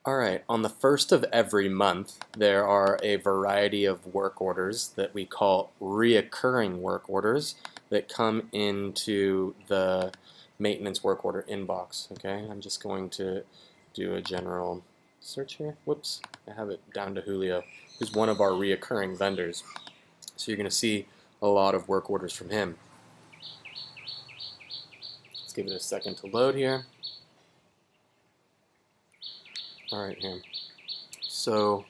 Alright, on the first of every month, there are a variety of work orders that we call reoccurring work orders that come into the maintenance work order inbox. Okay, I'm just going to do a general search here. Whoops, I have it down to Julio, who's one of our reoccurring vendors. So you're going to see a lot of work orders from him. Let's give it a second to load here. Alright, here. So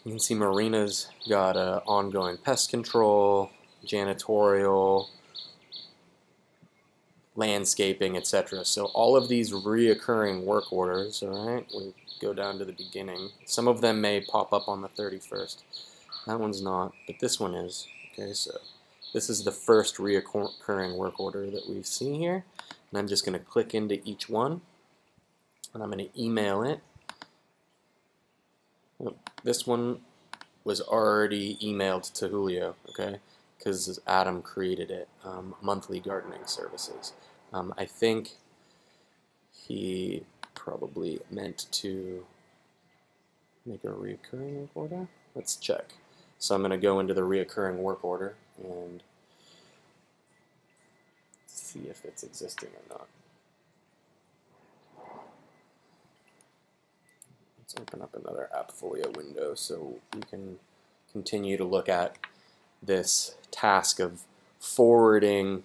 you can see Marina's got ongoing pest control, janitorial, landscaping, etc. So all of these reoccurring work orders, alright, we go down to the beginning. Some of them may pop up on the 31st. That one's not, but this one is. Okay, so this is the first reoccurring work order that we've seen here. And I'm just going to click into each one, and I'm going to email it. This one was already emailed to Julio, okay, because Adam created it, monthly gardening services. I think he probably meant to make a reoccurring work order. Let's check. So I'm going to go into the reoccurring work order and see if it's existing or not. Let's open up another AppFolio window so we can continue to look at this task of forwarding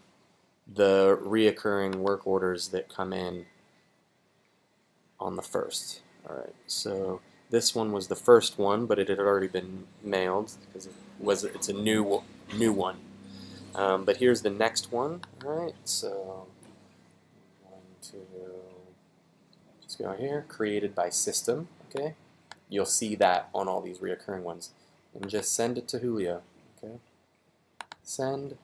the reoccurring work orders that come in on the 1st. Alright, so this one was the first one, but it had already been mailed because it's a new one. But here's the next one. Alright, so I'm going to just go here, created by system. Okay, you'll see that on all these reoccurring ones, and just send it to Julio. Okay, send.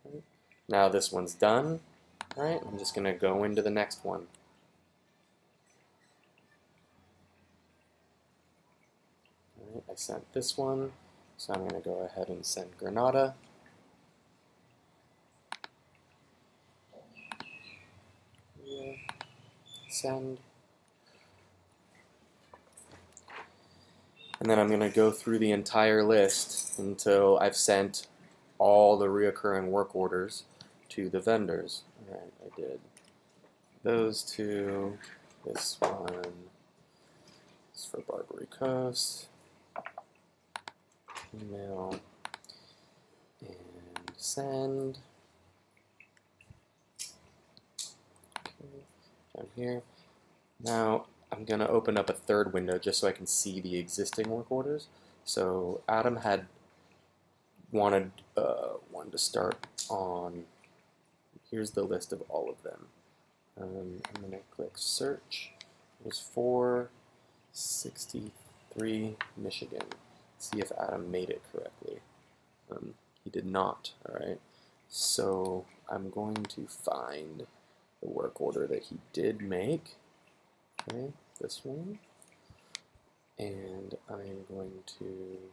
Right. Now this one's done. All right, I'm just gonna go into the next one. All right, I sent this one, so I'm gonna go ahead and send Granada. Yeah. Send. And then I'm going to go through the entire list until I've sent all the reoccurring work orders to the vendors. Alright, I did those two. This one is for Barbary Coast. Email and send. Okay, down here. Now I'm going to open up a third window just so I can see the existing work orders. So Adam had wanted one to start on, here's the list of all of them. I'm going to click search. It was 463 Michigan. See if Adam made it correctly. He did not, alright. So I'm going to find the work order that he did make. Okay, this one, and I'm going to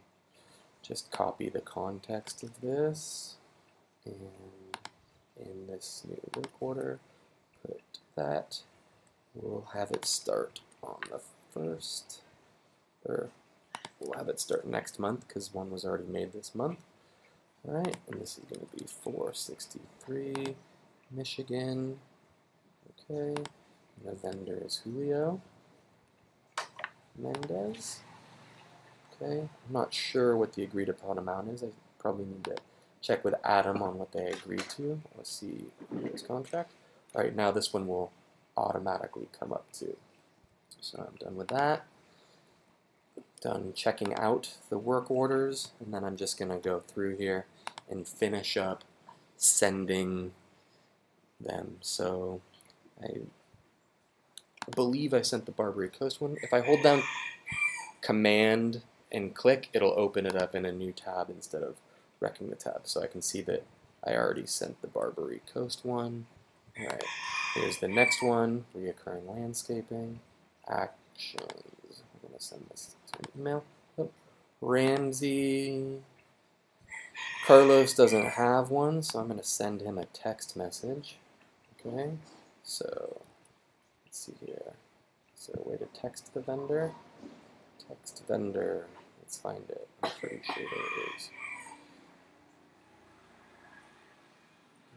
just copy the context of this, and in this new work order, put that. We'll have it start on the 1st, or we'll have it start next month because one was already made this month. Alright, and this is going to be 463 Michigan. Okay. The vendor is Julio Mendez. Okay, I'm not sure what the agreed upon amount is. I probably need to check with Adam on what they agreed to. Let's see Julio's contract. Alright, now this one will automatically come up too. So I'm done with that. Done checking out the work orders, and then I'm just going to go through here and finish up sending them. So I believe I sent the Barbary Coast one. If I hold down Command and click, it'll open it up in a new tab instead of wrecking the tab. So I can see that I already sent the Barbary Coast one. Alright, here's the next one, reoccurring landscaping, actions. I'm going to send this to an email. Oh, Ramsey. Carlos doesn't have one, so I'm going to send him a text message. Okay, so let's see here. Is there a way to text the vendor. Text vendor. Let's find it. I'm pretty sure there it is.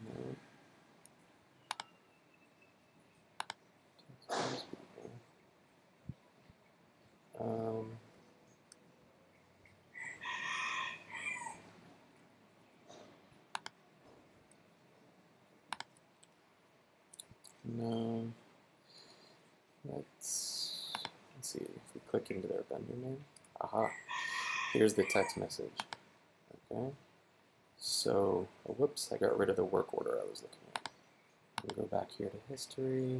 No. Text these people. No. Let's see. If we click into their vendor name. Aha. Here's the text message. Okay. So, oh, whoops, I got rid of the work order I was looking at. We'll go back here to history.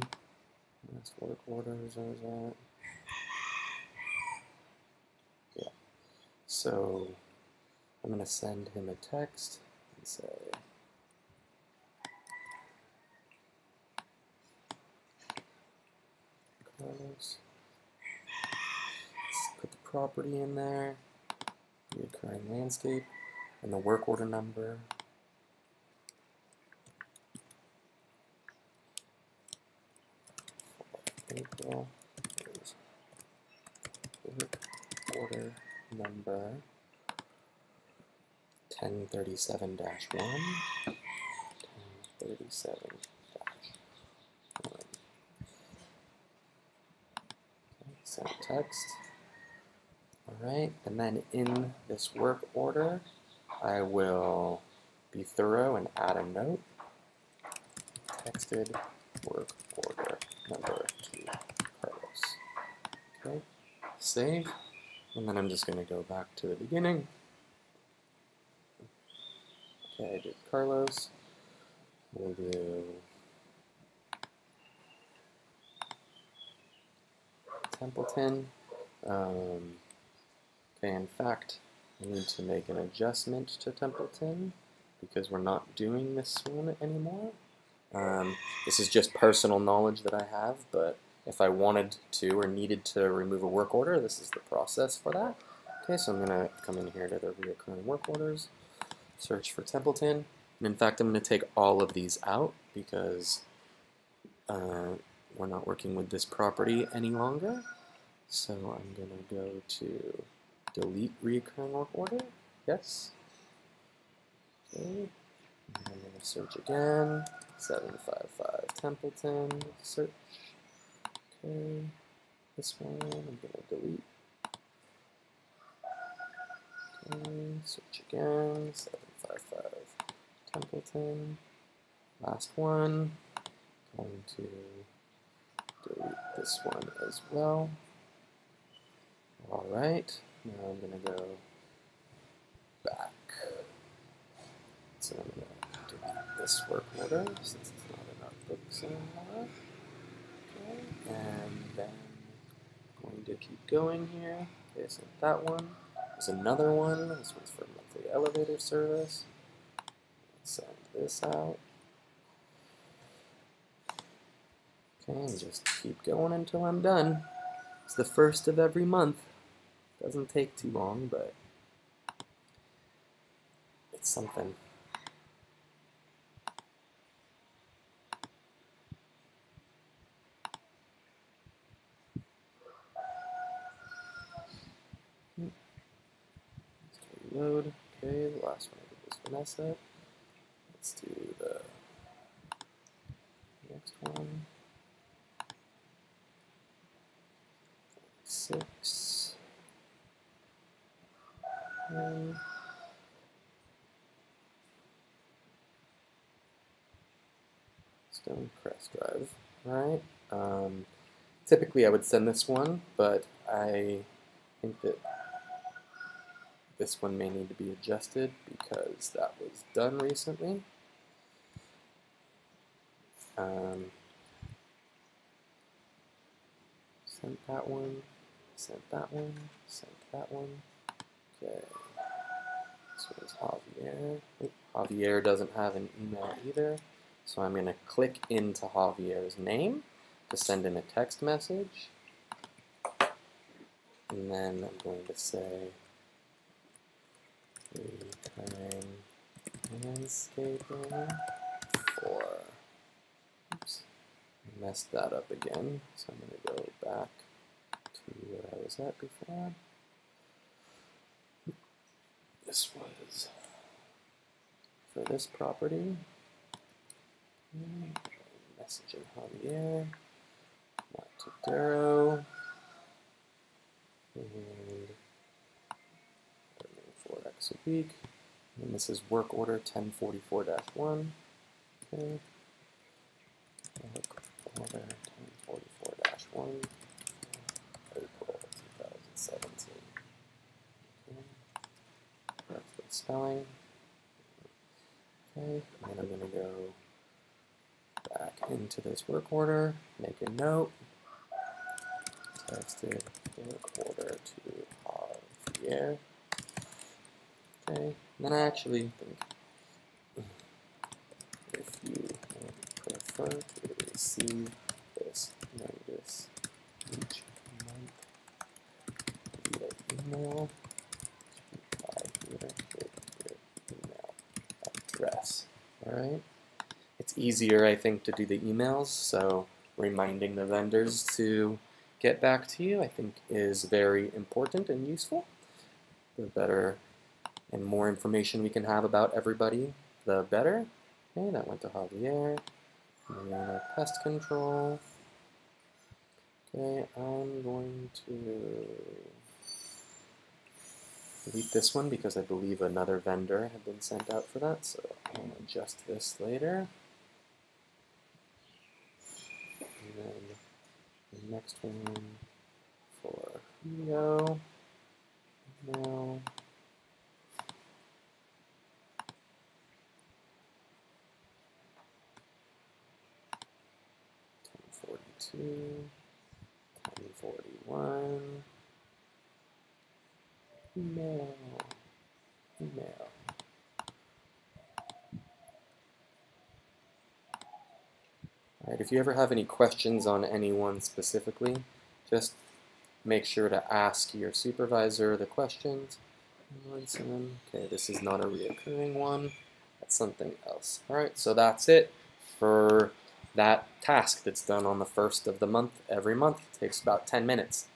Last work orders, where is that? Yeah. So, I'm going to send him a text and say, Carlos. Let's put the property in there, recurring landscape, and the work order number. April is work order number 1037-1. 1037-1. Send text. Alright, and then in this work order, I will be thorough and add a note. Texted work order number to Carlos. Okay, save, and then I'm just going to go back to the beginning. Okay, I did Carlos. We'll do Templeton. Okay, in fact, I need to make an adjustment to Templeton because we're not doing this one anymore. This is just personal knowledge that I have, but if I wanted to or needed to remove a work order, this is the process for that. Okay, so I'm going to come in here to the recurring work orders, search for Templeton, and in fact I'm going to take all of these out because we're not working with this property any longer. So I'm going to go to delete recurring work order, yes. Okay, and I'm going to search again. 755 Templeton, search. Okay, this one I'm going to delete. Okay, search again. 755 Templeton. Last one. Going to delete this one as well. Alright, now I'm going to go back. So I'm going to delete this work order since it's not in our books anymore. Okay, and then I'm going to keep going here. Okay, so that one. There's another one. This one's for monthly elevator service. Send this out. Okay, and just keep going until I'm done. It's the first of every month. Doesn't take too long, but it's something. Let's reload. Okay, the last one I did was Vanessa. Let's do the next one. 6. Stone Crest Drive. Alright. Typically I would send this one, but I think that this one may need to be adjusted because that was done recently. Sent that one, sent that one, sent that one. Okay. This one's Javier. Oh, Javier doesn't have an email either, so I'm going to click into Javier's name to send him a text message. And then I'm going to say recurring landscaping for, oops, I messed that up again, so I'm going to go back was that before? This was for this property. Messaging Javier, not to Duro, and 4x a week. And this is work order 1044-1. Okay. Work order 1044-1. April 2017. Okay. Correct the spelling. Okay. And then I'm going to go back into this work order, make a note. Texted work order to Javier. Okay, and then I actually think if you would prefer to receive this notice each month via email, reply here with your email address. Alright? It's easier, I think, to do the emails, so reminding the vendors to get back to you, I think, is very important and useful. The better and more information we can have about everybody, the better. Okay, that went to Javier. And then our pest control. Okay, I'm going to delete this one because I believe another vendor had been sent out for that, so I'll adjust this later. And then the next one for Julio. Now, 1042, 1041, email. Alright, if you ever have any questions on anyone specifically, just make sure to ask your supervisor the questions. Okay, this is not a reoccurring one. That's something else. Alright, so that's it for that task that's done on the 1st of the month every month. It takes about 10 minutes.